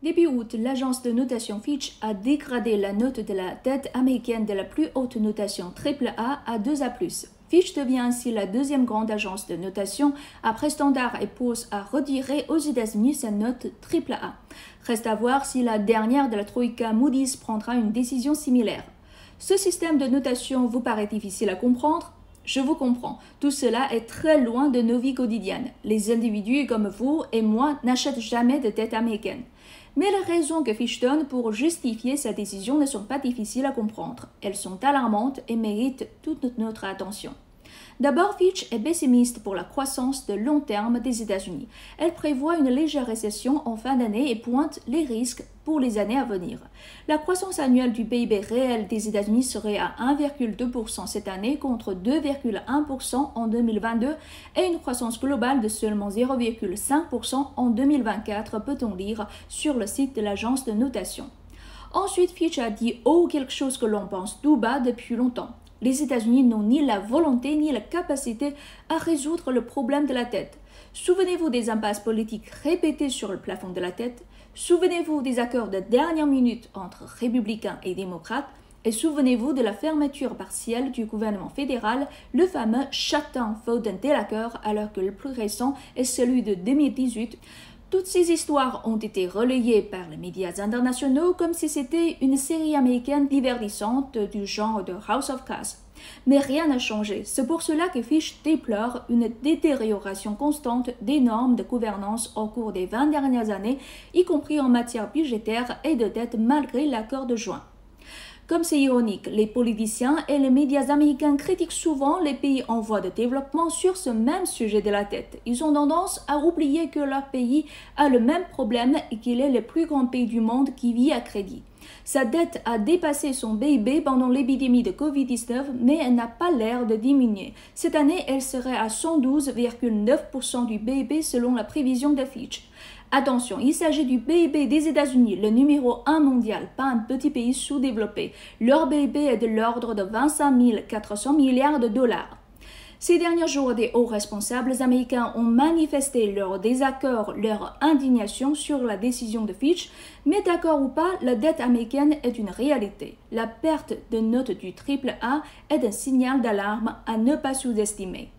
Début août, l'agence de notation Fitch a dégradé la note de la dette américaine de la plus haute notation AAA à 2A+. Fitch devient ainsi la deuxième grande agence de notation après Standard & Poor's a retiré aux États-Unis sa note AAA. Reste à voir si la dernière de la Troïka Moody's prendra une décision similaire. Ce système de notation vous paraît difficile à comprendre? Je vous comprends, tout cela est très loin de nos vies quotidiennes. Les individus comme vous et moi n'achètent jamais de dette américaine. Mais les raisons que Fitch donne pour justifier sa décision ne sont pas difficiles à comprendre. Elles sont alarmantes et méritent toute notre attention. D'abord, Fitch est pessimiste pour la croissance de long terme des États-Unis. Elle prévoit une légère récession en fin d'année et pointe les risques pour les années à venir. La croissance annuelle du PIB réel des États-Unis serait à 1,2% cette année contre 2,1% en 2022 et une croissance globale de seulement 0,5% en 2024, peut-on lire sur le site de l'agence de notation. Ensuite, Fitch a dit haut quelque chose que l'on pense tout bas depuis longtemps. Les États-Unis n'ont ni la volonté ni la capacité à résoudre le problème de la dette. Souvenez-vous des impasses politiques répétées sur le plafond de la dette. Souvenez-vous des accords de dernière minute entre républicains et démocrates. Et souvenez-vous de la fermeture partielle du gouvernement fédéral, le fameux shutdown vote Delacœur, alors que le plus récent est celui de 2018. Toutes ces histoires ont été relayées par les médias internationaux comme si c'était une série américaine divertissante du genre de House of Cards. Mais rien n'a changé. C'est pour cela que Fitch déplore une détérioration constante des normes de gouvernance au cours des 20 dernières années, y compris en matière budgétaire et de dette malgré l'accord de juin. Comme c'est ironique, les politiciens et les médias américains critiquent souvent les pays en voie de développement sur ce même sujet de la dette. Ils ont tendance à oublier que leur pays a le même problème et qu'il est le plus grand pays du monde qui vit à crédit. Sa dette a dépassé son PIB pendant l'épidémie de Covid-19, mais elle n'a pas l'air de diminuer. Cette année, elle serait à 112,9% du PIB selon la prévision de Fitch. Attention, il s'agit du PIB des États-Unis, le numéro 1 mondial, pas un petit pays sous-développé. Leur PIB est de l'ordre de 25 400 milliards de dollars. Ces derniers jours, des hauts responsables américains ont manifesté leur désaccord, leur indignation sur la décision de Fitch, mais d'accord ou pas, la dette américaine est une réalité. La perte de note du AAA est un signal d'alarme à ne pas sous-estimer.